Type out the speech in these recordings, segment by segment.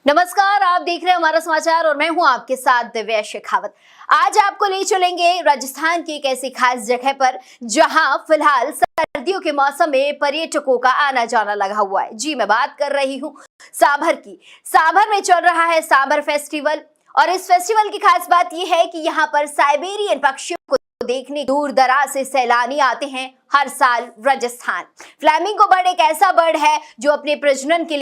नमस्कार, आप देख रहे हैं हमारा समाचार और मैं हूं आपके साथ दिव्या शेखावत। आज आपको ले चलेंगे राजस्थान की एक ऐसी खास जगह पर जहां फिलहाल सर्दियों के मौसम में पर्यटकों का आना जाना लगा हुआ है। जी, मैं बात कर रही हूं साभर की। साभर में चल रहा है साभर फेस्टिवल और इस फेस्टिवल की खास बात यह है कि यहाँ पर साइबेरियन पक्षियों को देखने दूर दराज से सैलानी आते हैं हर साल राजस्थान। फ्लैमिंगो बर्ड एक ऐसा बर्ड है जो अपने प्रजनन के लिए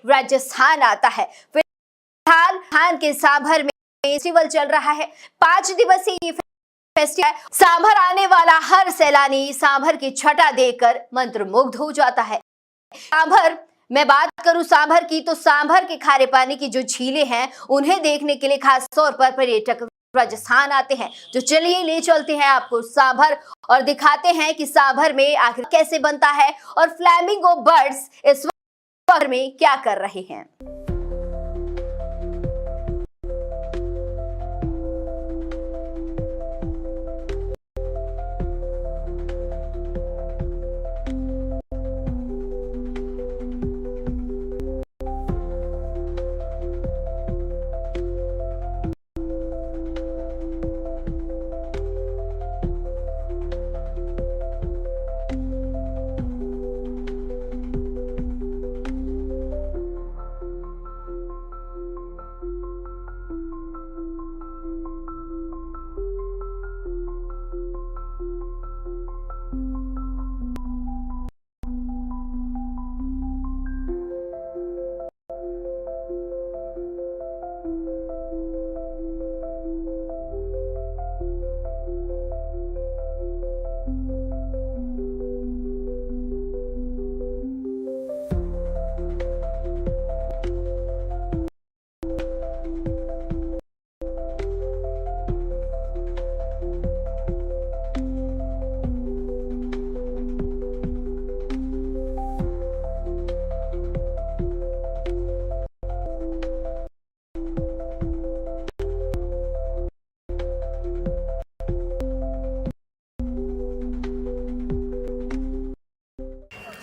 राजस्थान आता है। फिलहाल खान के साभर में फेस्टिवल चल रहा है। 5 दिवसीय ये फेस्टिवल साभर आने वाला हर सैलानी साभर की छटा देखकर मंत्रमुग्ध हो जाता है। साभर मैं बात करूं साभर की, तो साभर के खारे पानी की जो झीलें हैं उन्हें देखने के लिए खास तौर पर पर्यटक राजस्थान आते हैं। तो चलिए ले चलते हैं आपको साभर और दिखाते हैं कि साभर में आखिर कैसे बनता है और फ्लैमिंगो बर्ड्स इस वक्त में क्या कर रहे हैं।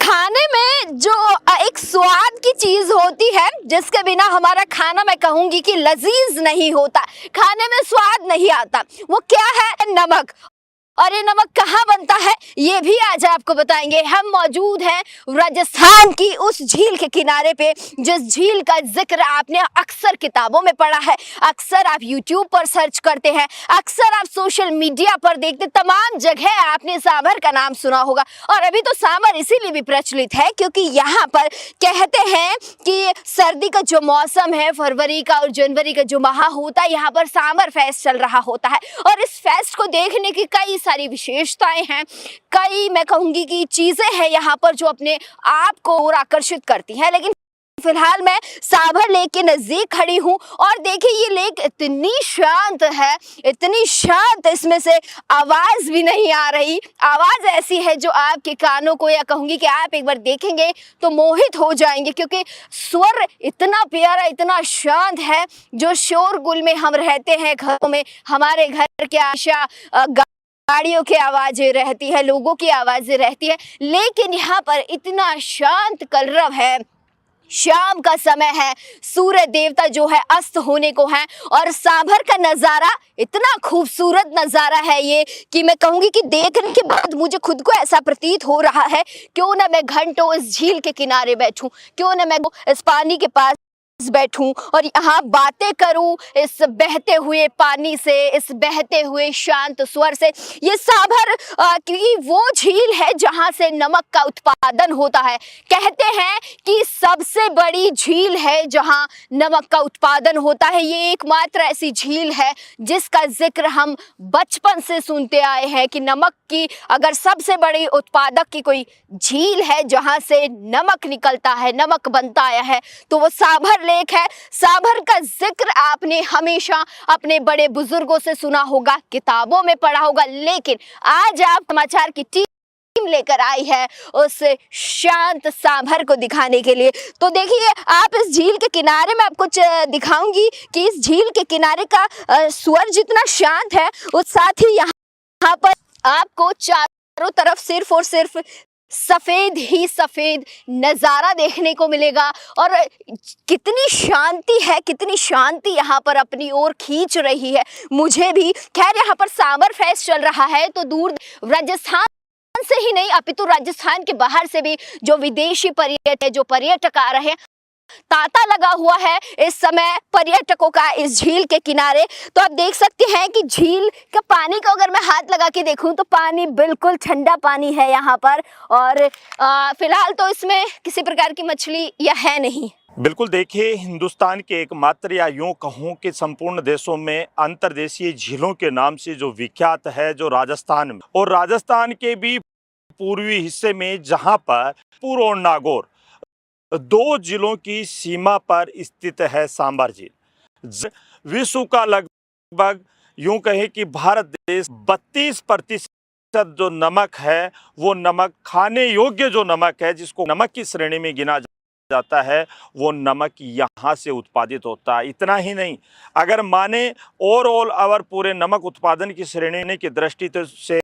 खाने में जो एक स्वाद की चीज होती है जिसके बिना हमारा खाना मैं कहूंगी कि लजीज नहीं होता, खाने में स्वाद नहीं आता, वो क्या है? नमक। और ये नमक कहाँ बनता है ये भी आज आपको बताएंगे। हम मौजूद हैं राजस्थान की उस झील के किनारे पे जिस झील का जिक्र आपने अक्सर किताबों में पढ़ा है, अक्सर आप YouTube पर सर्च करते हैं, अक्सर आप सोशल मीडिया पर देखते, तमाम जगह आपने साभर का नाम सुना होगा। और अभी तो साभर इसीलिए भी प्रचलित है क्योंकि यहाँ पर कहते हैं कि सर्दी का जो मौसम है, फरवरी का और जनवरी का जो माह होता है, यहाँ पर साभर फेस्ट चल रहा होता है। और इस फेस्ट को देखने की कई सारी विशेषताएं हैं, कई मैं कहूंगी कि चीजें हैं यहाँ पर जो अपने आप को और आकर्षित करती हैं। लेकिन फिलहाल मैं साभर लेक के नजदीक खड़ी हूँ और देखिए ये लेक इतनी शांत है, इतनी शांत, इसमें से आवाज भी नहीं आ रही। आवाज ऐसी है जो आपके कानों को, या कहूंगी कि आप एक बार देखेंगे तो मोहित हो जाएंगे क्योंकि स्वर इतना प्यारा, इतना शांत है। जो शोरगुल में हम रहते हैं घरों में, हमारे घर के आशा गाड़ियों की आवाजें रहती है, लोगों की आवाजें रहती है, लेकिन यहाँ पर इतना शांत कलरव है। शाम का समय है, सूर्य देवता जो है अस्त होने को है और साभर का नज़ारा इतना खूबसूरत नज़ारा है ये कि मैं कहूँगी कि देखने के बाद मुझे खुद को ऐसा प्रतीत हो रहा है क्यों ना मैं घंटों इस झील के किनारे बैठूं, क्यों ना मैं इस पानी के पास बैठूं और यहाँ बातें करूं इस बहते हुए पानी से, इस बहते हुए शांत स्वर से। ये साभर की वो झील है जहां से नमक का उत्पादन होता है। कहते हैं कि सबसे बड़ी झील है जहां नमक का उत्पादन होता है। ये एकमात्र ऐसी झील है जिसका जिक्र हम बचपन से सुनते आए हैं कि नमक की अगर सबसे बड़ी उत्पादक की कोई झील है जहां से नमक निकलता है, नमक बनता आया है, तो वो साभर लेक है। साभर का जिक्र आपने हमेशा अपने बड़े बुजुर्गों से सुना होगा, किताबों में पढ़ा होगा, लेकिन आज आप समाचार की टीम लेकर आई है उस शांत साभर को दिखाने के लिए। तो देखिए आप इस झील के किनारे में आपको दिखाऊंगी कि इस झील के किनारे का स्वर जितना शांत है उस साथ ही यहाँ पर आपको चारों तरफ सिर्फ और सिर्फ सफेद ही सफेद नज़ारा देखने को मिलेगा। और कितनी शांति है, कितनी शांति यहाँ पर अपनी ओर खींच रही है मुझे भी। खैर यहाँ पर समर फेस्ट चल रहा है तो दूर राजस्थान से ही नहीं अपितु राजस्थान के बाहर से भी जो विदेशी पर्यटक आ रहे हैं, तांता लगा हुआ है इस समय पर्यटकों का इस झील के किनारे। तो आप देख सकते हैं कि झील का पानी को अगर मैं हाथ लगा के देखूं तो पानी बिल्कुल ठंडा पानी है यहाँ पर। और फिलहाल तो इसमें किसी प्रकार की मछली या है नहीं। बिल्कुल, देखिए, हिंदुस्तान के एकमात्र या यूं कहूं कि संपूर्ण देशों में अंतर्देशीय झीलों के नाम से जो विख्यात है जो राजस्थान में, और राजस्थान के भी पूर्वी हिस्से में जहां पर पुर और नागौर दो जिलों की सीमा पर स्थित है सांबर झील। विश्व का लगभग यूं कहे कि भारत देश 32% जो नमक है वो नमक खाने योग्य जो नमक है जिसको नमक की श्रेणी में गिना जाता है वो नमक यहाँ से उत्पादित होता है। इतना ही नहीं, अगर माने ओवरऑल अवर पूरे नमक उत्पादन की श्रेणी की दृष्टि से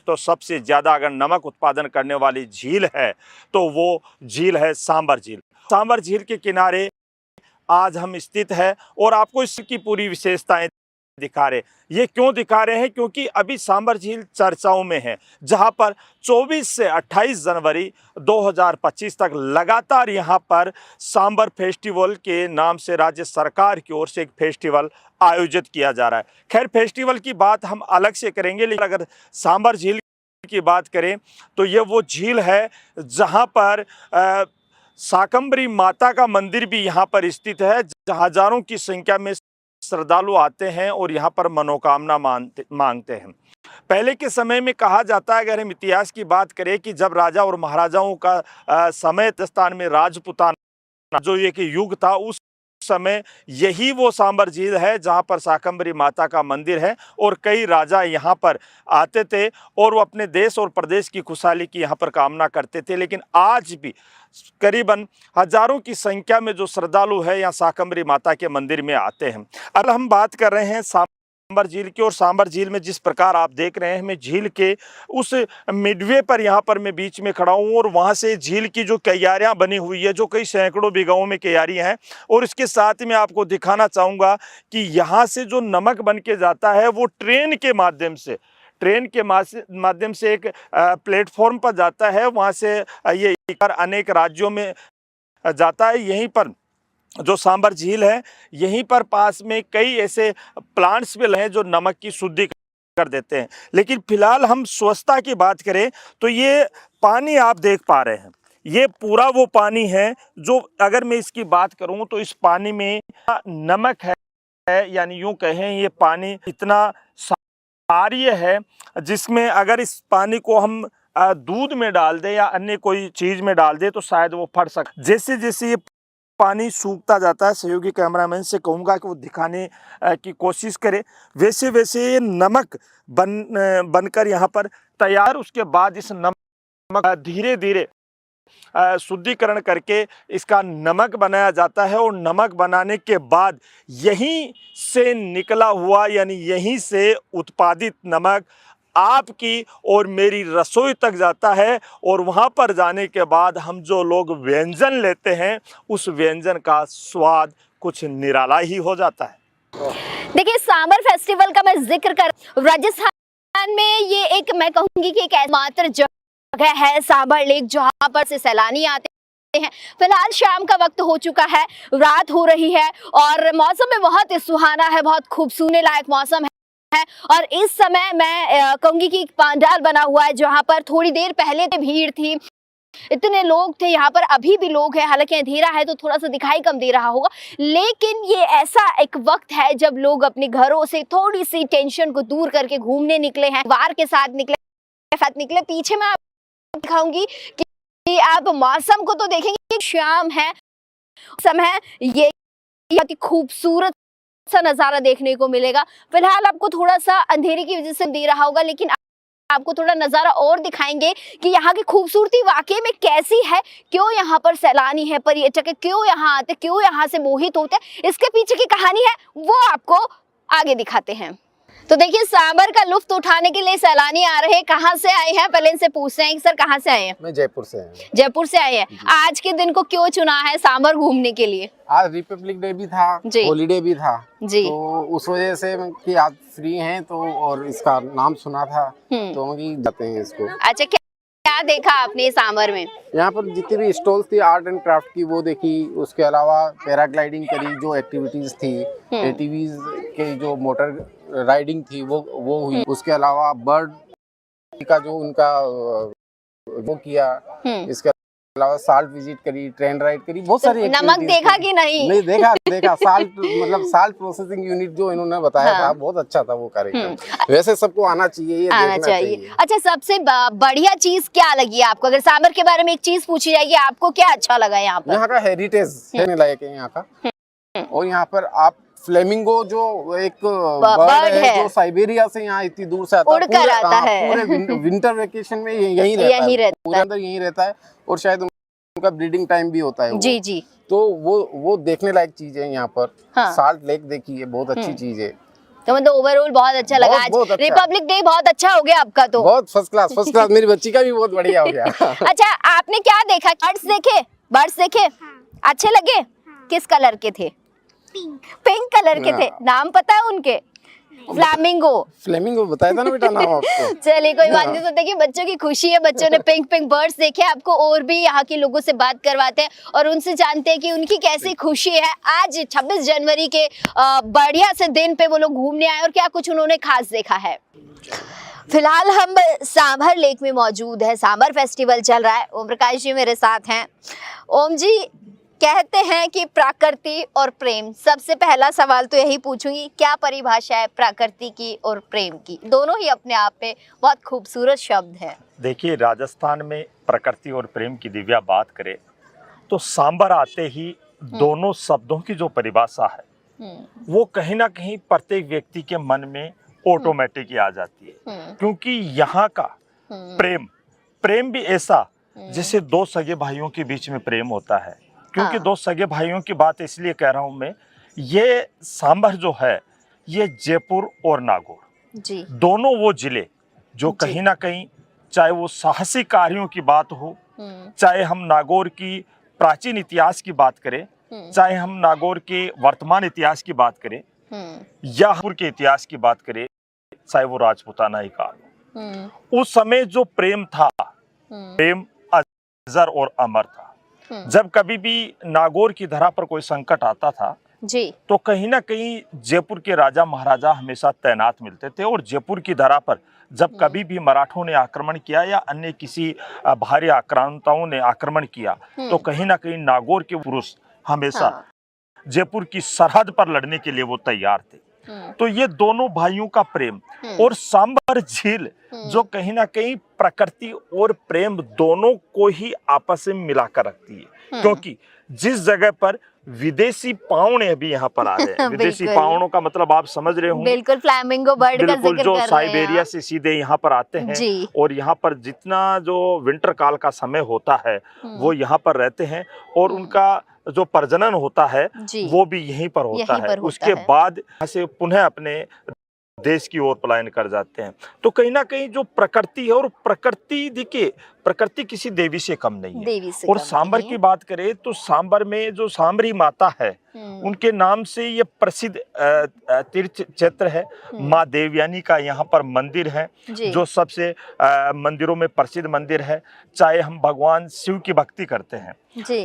तो सबसे ज़्यादा अगर नमक उत्पादन करने वाली झील है तो वो झील है सांबर झील। सांबर झील के किनारे आज हम स्थित है और आपको इसकी पूरी विशेषताएं दिखा रहे। ये क्यों दिखा रहे हैं? क्योंकि अभी सांबर झील चर्चाओं में है, जहां पर 24 से 28 जनवरी 2025 तक लगातार यहां पर सांबर फेस्टिवल के नाम से राज्य सरकार की ओर से एक फेस्टिवल आयोजित किया जा रहा है। खैर, फेस्टिवल की बात हम अलग से करेंगे, लेकिन अगर सांबर झील की बात करें तो ये वो झील है जहां पर शाकंभरी माता का मंदिर भी यहाँ पर स्थित है। हजारों की संख्या में श्रद्धालु आते हैं और यहाँ पर मनोकामना मांगते हैं। पहले के समय में कहा जाता है, अगर हम इतिहास की बात करें, कि जब राजा और महाराजाओं का समय राजस्थान में राजपूताना जो एक युग था, उस समय यही वो सांबर झील है जहाँ पर शाकंभरी माता का मंदिर है और कई राजा यहाँ पर आते थे और वो अपने देश और प्रदेश की खुशहाली की यहाँ पर कामना करते थे। लेकिन आज भी करीबन हजारों की संख्या में जो श्रद्धालु है यहाँ शाकंभरी माता के मंदिर में आते हैं। अब हम बात कर रहे हैं सांबर झील की, और सांबर झील में जिस प्रकार आप देख रहे हैं, मैं झील के उस मिडवे पर यहाँ पर मैं बीच में खड़ा हूँ और वहाँ से झील की जो क्यारियाँ बनी हुई है, जो कई सैकड़ों बीघाओं में क्यारियाँ हैं, और इसके साथ में आपको दिखाना चाहूँगा कि यहाँ से जो नमक बन के जाता है वो ट्रेन के माध्यम से एक प्लेटफॉर्म पर जाता है, वहाँ से ये अनेक राज्यों में जाता है। यहीं पर जो सांबर झील है, यहीं पर पास में कई ऐसे प्लांट्स भी हैं जो नमक की शुद्धि कर देते हैं। लेकिन फिलहाल हम स्वच्छता की बात करें तो ये पानी आप देख पा रहे हैं, ये पूरा वो पानी है जो, अगर मैं इसकी बात करूं तो इस पानी में नमक है, यानी यूं कहें ये पानी इतना क्षारीय है जिसमें अगर इस पानी को हम दूध में डाल दें या अन्य कोई चीज़ में डाल दें तो शायद वो फट सकता। जैसे जैसे ये पानी सूखता जाता है, सहयोगी कैमरामैन से कहूँगा कि वो दिखाने की कोशिश करे, वैसे वैसे ये नमक बनकर यहाँ पर तैयार। उसके बाद इस नमक धीरे धीरे शुद्धिकरण करके इसका नमक बनाया जाता है, और नमक बनाने के बाद यहीं से निकला हुआ यानी यहीं से उत्पादित नमक आपकी और मेरी रसोई तक जाता है, और वहाँ पर जाने के बाद हम जो लोग व्यंजन लेते हैं उस व्यंजन का स्वाद कुछ निराला ही हो जाता है। देखिए, सांबर फेस्टिवल का मैं जिक्र कर, राजस्थान में ये एक, मैं कहूँगी कि एक एकमात्र जगह है सांबर लेक जहाँ पर से सैलानी आते हैं। फिलहाल शाम का वक्त हो चुका है, रात हो रही है और मौसम में बहुत ही सुहाना है, बहुत खूबसूरत लायक मौसम है। और इस समय मैं कहूंगी कि एक पंडाल बना हुआ है जहां पर थोड़ी देर पहले भीड़ थी, इतने लोग थे, यहाँ पर अभी भी लोग हैं। हालांकि अंधेरा है तो थोड़ा सा दिखाई कम दे रहा होगा, लेकिन ये ऐसा एक वक्त है जब लोग अपने घरों से थोड़ी सी टेंशन को दूर करके घूमने निकले हैं, परिवार के साथ निकले। पीछे मैं आपको दिखाऊंगी कि आप मौसम को तो देखेंगे, शाम है, समय ये बहुत ही खूबसूरत सा नजारा देखने को मिलेगा। फिलहाल आपको थोड़ा सा अंधेरे की वजह से दे रहा होगा, लेकिन आपको थोड़ा नजारा और दिखाएंगे कि यहाँ की खूबसूरती वाकई में कैसी है, क्यों यहाँ पर सैलानी है, पर्यटक क्यों यहाँ आते, क्यों यहाँ से मोहित होते हैं, इसके पीछे की कहानी है वो आपको आगे दिखाते हैं। तो देखिए सांबर का लुत्फ उठाने के लिए सैलानी आ रहे हैं। कहाँ से आए हैं, पहले इनसे पूछते हैं। सर कहाँ से आए हैं? मैं जयपुर से हूँ। जयपुर से आए हैं। आज के दिन को क्यों चुना है सांबर घूमने के लिए? आज रिपब्लिक डे भी था, जी। हॉलीडे भी था, जी। तो उस वजह से कि आज फ्री हैं तो और इसका नाम सुना था तो हम कि जाते हैं इसको। अच्छा, क्या देखा आपने सांबर में? यहाँ पर जितनी भी स्टॉल्स थी आर्ट एंड क्राफ्ट की वो देखी, उसके अलावा पैराग्लाइडिंग करी, जो एक्टिविटीज थी, एटीवीज के जो मोटर राइडिंग थी वो हुई। उसके अलावा बर्ड का जो उनका वो किया, इसके अलावा साल्ट विजिट करी, ट्रेन राइड करी, बहुत सारी नमक देखा कि नहीं? नहीं देखा साल्ट मतलब साल्ट प्रोसेसिंग यूनिट जो इन्होंने बताया था बहुत अच्छा था वो कार्यक्रम। वैसे सबको आना चाहिए, ये आना देखना चाहिए। अच्छा, सबसे बढ़िया चीज क्या लगी आपको? अगर सांबर के बारे में एक चीज पूछी जाएगी, आपको क्या अच्छा लगा यहाँ पर? यहाँ का हेरिटेज कहने लायक है यहाँ का। और यहाँ पर आप फ्लेमिंगो जो एक बर्ड है जो साइबेरिया से यहाँ इतनी दूर से आता है, उड़कर आता है। पूरे विंटर वेकेशन में यहीं रहता है, पूरे अंदर यहीं रहता है और शायद उनका ब्रीडिंग टाइम भी होता है। जी जी। तो वो देखने लायक चीज है यहाँ पर। हाँ। साल्ट लेक देखिए, बहुत अच्छी चीज है। तो मतलब ओवरऑल बहुत अच्छा लगा। आज बहुत अच्छा। रिपब्लिक डे बहुत अच्छा हो गया आपका तो। बहुत फर्स्ट क्लास मेरी बच्ची का भी बहुत बढ़िया हो गया। अच्छा, आपने क्या देखा? बर्ड्स देखे? अच्छे लगे? किस कलर के थे? पिंक कलर के थे। नाम पता है उनके? फ्लेमिंगो बताया था ना बेटा नाम आपको। चलिए कोई बात नहीं। तो देखिए बच्चों की खुशी है, बच्चों ने पिंक बर्ड्स देखे। आपको और भी यहाँ के लोगों से बात करवाते हैं और उनसे जानते हैं कि उनकी कैसी खुशी है आज 26 जनवरी के बढ़िया से दिन पे वो लोग घूमने आए और क्या कुछ उन्होंने खास देखा है। फिलहाल हम सांभर लेक में मौजूद है, सांभर फेस्टिवल चल रहा है। ओम प्रकाश जी मेरे साथ हैं। ओम जी, कहते हैं कि प्रकृति और प्रेम, सबसे पहला सवाल तो यही पूछूंगी, क्या परिभाषा है प्रकृति की और प्रेम की? दोनों ही अपने आप में बहुत खूबसूरत शब्द हैं। देखिए, राजस्थान में प्रकृति और प्रेम की दिव्या बात करें तो सांबर आते ही दोनों शब्दों की जो परिभाषा है वो कहीं ना कहीं प्रत्येक व्यक्ति के मन में ऑटोमेटिक ही आ जाती है। क्योंकि यहाँ का प्रेम भी ऐसा जैसे दो सगे भाइयों के बीच में प्रेम होता है। क्योंकि दो सगे भाइयों की बात इसलिए कह रहा हूं मैं, ये सांबर जो है ये जयपुर और नागौर जी, दोनों वो जिले जो कहीं ना कहीं, चाहे वो साहसी कार्यों की बात हो, चाहे हम नागौर की प्राचीन इतिहास की बात करें, चाहे हम नागौर के वर्तमान इतिहास की बात करें या जयपुर के इतिहास की बात करें, चाहे वो राजपूताना ही काल, उस समय जो प्रेम था, प्रेम अजर और अमर था। जब कभी भी नागौर की धरा पर कोई संकट आता था जी, तो कहीं ना कहीं जयपुर के राजा महाराजा हमेशा तैनात मिलते थे। और जयपुर की धरा पर जब कभी भी मराठों ने आक्रमण किया या अन्य किसी भारी आक्रांताओं ने आक्रमण किया तो कहीं ना कहीं नागौर के पुरुष हमेशा जयपुर की सरहद पर लड़ने के लिए वो तैयार थे। तो ये दोनों भाइयों का प्रेम और सांबर झील जो कहीं ना कहीं प्रकृति और प्रेम दोनों को ही आपस में मिलाकर रखती है। क्योंकि जिस जगह पर विदेशी पावने अभी यहाँ पर आ रहे हैं, विदेशी पावनों का मतलब आप समझ रहे होंगे, बिल्कुल फ्लैमिंगो बर्ड का जिक्र जो कर रहे साइबेरिया से सीधे यहाँ पर आते हैं और यहाँ पर जितना जो विंटर काल का समय होता है वो यहाँ पर रहते हैं और उनका जो प्रजनन होता है वो भी यहीं पर होता है। उसके बाद यहाँ से पुनः अपने देश की ओर पलायन कर जाते हैं। तो कहीं ना कहीं जो प्रकृति है, और प्रकृति देखिए प्रकृति किसी देवी से कम नहीं है। और सांबर की बात करें तो सांबर में जो सांबरी माता है उनके नाम से ये प्रसिद्ध तीर्थ क्षेत्र है। माँ देवयानी का यहाँ पर मंदिर है जो सबसे मंदिरों में प्रसिद्ध मंदिर है। चाहे हम भगवान शिव की भक्ति करते हैं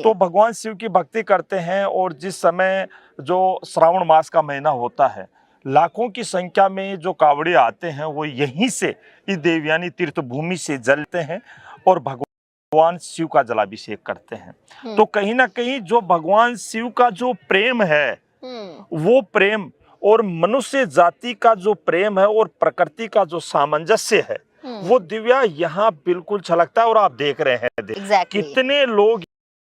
तो भगवान शिव की भक्ति करते हैं और जिस समय जो श्रावण मास का महीना होता है लाखों की संख्या में जो कावड़े आते हैं वो यहीं से इस देवयानी तीर्थ भूमि से जलते हैं और भगवान शिव का जलाभिषेक करते हैं। तो कहीं ना कहीं जो भगवान शिव का जो प्रेम है वो प्रेम और मनुष्य जाति का जो प्रेम है और प्रकृति का जो सामंजस्य है वो दिव्या यहाँ बिल्कुल छलकता है। और आप देख रहे हैं कितने लोग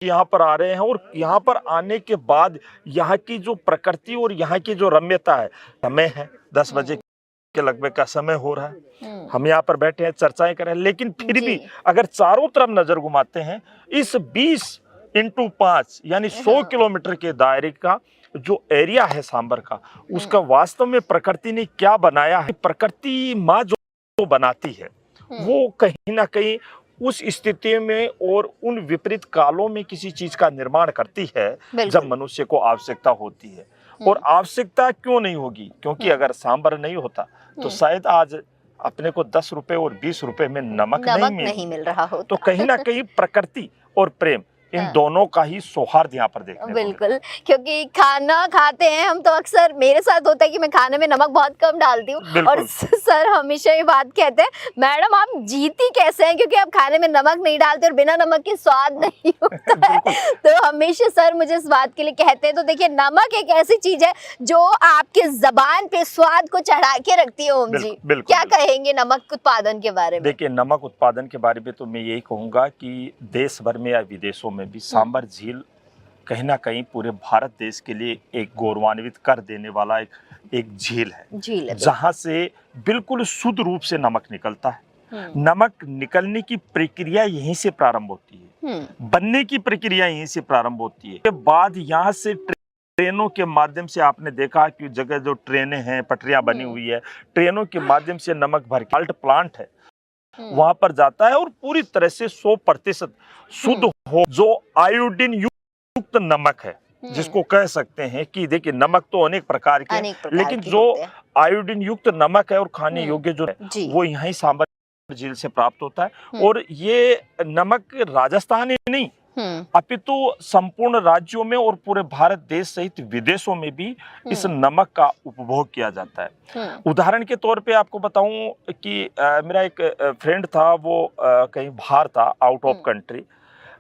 यहाँ पर आ रहे हैं और यहाँ पर आने के बाद यहाँ की जो प्रकृति और यहाँ की जो रम्यता है, समय है 10 बजे के लगभग का समय हो रहा है, हम यहाँ पर बैठे हैं चर्चाएं कर रहे हैं, लेकिन फिर भी अगर चारों तरफ नजर घुमाते हैं इस 20 इंटू 5 यानी 100 किलोमीटर के दायरे का जो एरिया है सांबर का, उसका वास्तव में प्रकृति ने क्या बनाया है। प्रकृति माँ जो बनाती है वो कहीं ना कहीं उस स्थिति में और उन विपरीत कालों में किसी चीज का निर्माण करती है जब मनुष्य को आवश्यकता होती है। और आवश्यकता क्यों नहीं होगी, क्योंकि अगर सांबर नहीं होता तो शायद आज अपने को 10 रुपए और 20 रुपए में नमक नहीं मिल रहा होता। तो कहीं ना कहीं प्रकृति और प्रेम इन दोनों का ही सौहार्द यहाँ पर देखने को बिल्कुल, क्योंकि खाना खाते हैं हम तो अक्सर, मेरे साथ होता है कि मैं खाने में नमक बहुत कम डालती हूँ और सर हमेशा ये बात कहते हैं, मैडम आप जीती कैसे हैं, क्योंकि आप खाने में नमक नहीं डालते और बिना नमक के स्वाद नहीं होता है। तो हमेशा सर मुझे इस बात के लिए कहते हैं। तो देखिए, नमक एक ऐसी चीज है जो आपके जबान पे स्वाद को चढ़ा के रखती है। ओम जी क्या कहेंगे नमक उत्पादन के बारे में? देखिए, नमक उत्पादन के बारे में तो मैं यही कहूँगा कि देश भर में या विदेशों में भी सांबर झील कहीं ना कहीं पूरे भारत देश के लिए एक गौरवान्वित कर देने वाला एक झील है जहां से बिल्कुल शुद्ध रूप से नमक निकलता है। नमक निकलने की प्रक्रिया यहीं से प्रारंभ होती है, बनने की प्रक्रिया यहीं से प्रारंभ होती है। के बाद यहाँ से ट्रेनों के माध्यम से, आपने देखा कि जगह जो ट्रेनें हैं, पटरियां बनी हुई है, ट्रेनों के माध्यम से नमक भर के प्लांट है वहां पर जाता है और पूरी तरह से 100% शुद्ध हो जो आयोडीन युक्त नमक है, जिसको कह सकते हैं कि देखिए नमक तो अनेक प्रकार के लेकिन जो आयोडीन युक्त नमक है और खाने योग्य जो है वो यहीं सांबर झील से प्राप्त होता है। और ये नमक राजस्थान ही नहीं अपितु संपूर्ण राज्यों में और पूरे भारत देश सहित विदेशों में भी इस नमक का उपभोग किया जाता है। उदाहरण के तौर पे आपको बताऊं कि मेरा एक फ्रेंड था, वो कहीं बाहर था, आउट ऑफ कंट्री।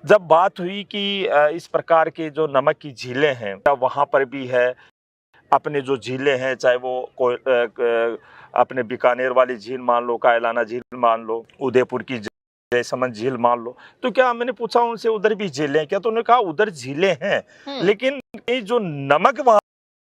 जब बात हुई कि इस प्रकार के जो नमक की झीलें हैं वहां पर भी है, अपने जो झीलें हैं, चाहे वो कोई अपने बीकानेर वाली झील मान लो, कायलाना झील मान लो, उदयपुर की जयसमंद झील मान लो, तो क्या मैंने पूछा उनसे उधर भी झीलें क्या, तो उन्होंने कहा उधर झीलें हैं लेकिन ये जो नमक वहां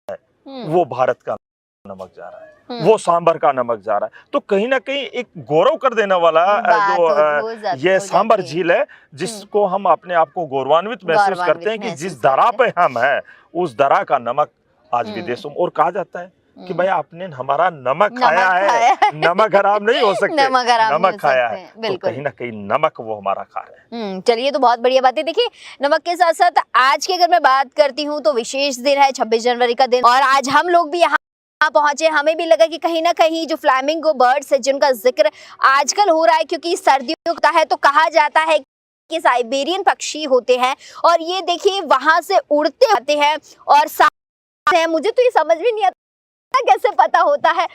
है वो भारत का नमक जा रहा है, वो सांबर का नमक जा रहा है। तो कहीं ना कहीं एक गौरव कर देने वाला जो ये सांबर झील है, जिसको हम अपने आप को गौरवान्वित महसूस करते हैं कि जिस दरा पे हम हैं उस दरा का नमक आज विदेशों में। और कहा जाता है कि भाई आपने हमारा नमक खाया है, नमक हराम नहीं हो सकते, नमक खाया है, तो कहीं ना कहीं नमक वो हमारा खा रहे हैं। चलिए, तो बहुत बढ़िया बात है। देखिए, नमक के साथ साथ आज की अगर मैं बात करती हूँ तो विशेष दिन है 26 जनवरी का दिन, और आज हम लोग भी यहाँ पहुंचे। हमें भी लगा कि कहीं ना कहीं जो फ्लैमिंगो बर्ड्स है जिनका जिक्र आजकल हो रहा है, क्योंकि सर्दियों का है तो कहा जाता है कि साइबेरियन पक्षी होते हैं और ये देखिए वहां से उड़ते आते हैं और है। मुझे तो ये समझ में नहीं आता कैसे पता होता है।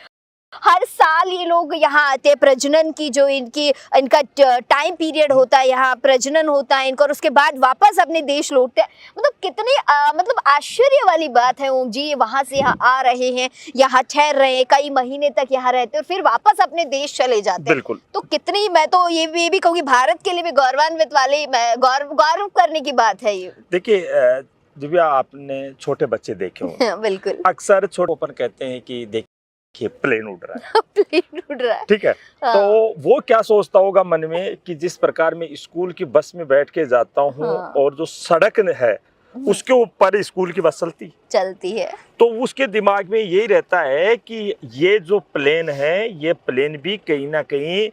हर साल ये लोग यहाँ आते हैं, प्रजनन की जो इनका टाइम पीरियड होता है, यहाँ प्रजनन होता है इनका, और उसके बाद वापस अपने देश लौटते हैं। मतलब कितनी मतलब आश्चर्य वाली बात है ओम जी, वहाँ से यहाँ आ रहे हैं, यहाँ ठहर रहे हैं, कई महीने तक यहाँ रहते हैं और फिर वापस अपने देश चले जाते हैं। तो कितनी, मैं तो ये भी कहूँगी भारत के लिए भी गौरवान्वित वाली, गौरव करने की बात है ये। देखिए दिव्या, आपने छोटे बच्चे देखे होंगे बिल्कुल, अक्सर छोटे ओपन कहते हैं कि देखिए प्लेन उड़ रहा है प्लेन उड़ रहा है, ठीक है। तो वो क्या सोचता होगा मन में कि जिस प्रकार मैं स्कूल की बस में बैठ के जाता हूँ और जो सड़क है उसके ऊपर स्कूल की बस चलती है, तो उसके दिमाग में यही रहता है कि ये जो प्लेन है, ये प्लेन भी कहीं ना कहीं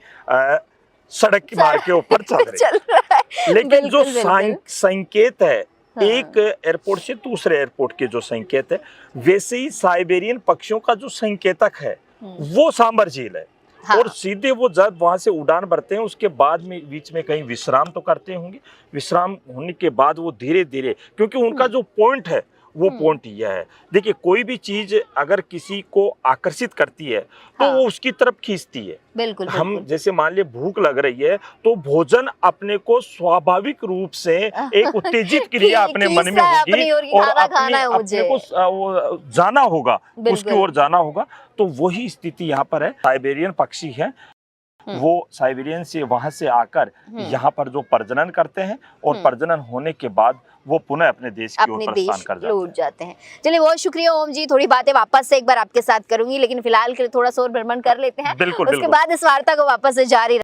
सड़क के मार्ग के ऊपर चल रहा है। लेकिन जो संकेत है एक एयरपोर्ट से दूसरे एयरपोर्ट के जो संकेत है, वैसे ही साइबेरियन पक्षियों का जो संकेतक है वो सांबर झील है। और सीधे वो जब वहां से उड़ान भरते हैं उसके बाद में बीच में कहीं विश्राम तो करते होंगे, विश्राम होने के बाद वो धीरे धीरे, क्योंकि उनका जो पॉइंट है वो पॉइंट यह है, देखिए कोई भी चीज अगर किसी को आकर्षित करती है तो वो उसकी तरफ खींचती है। बिल्कुल, हम जैसे मान लिए भूख लग रही है तो भोजन अपने को स्वाभाविक रूप से एक उत्तेजित क्रिया अपने मन में होगी और अपने को वो जाना होगा, उसकी ओर जाना होगा। तो वही स्थिति यहाँ पर है। साइबेरियन पक्षी है, वो साइबेरियन से वहां से आकर यहाँ पर जो प्रजनन करते हैं और प्रजनन होने के बाद वो पुनः अपने देश की ओर प्रस्थान कर लौट जाते हैं। चलिए, बहुत शुक्रिया ओम जी, थोड़ी बातें वापस से एक बार आपके साथ करूंगी, लेकिन फिलहाल के लिए थोड़ा सा और भ्रमण कर लेते हैं, उसके बाद इस वार्ता को वापस से जारी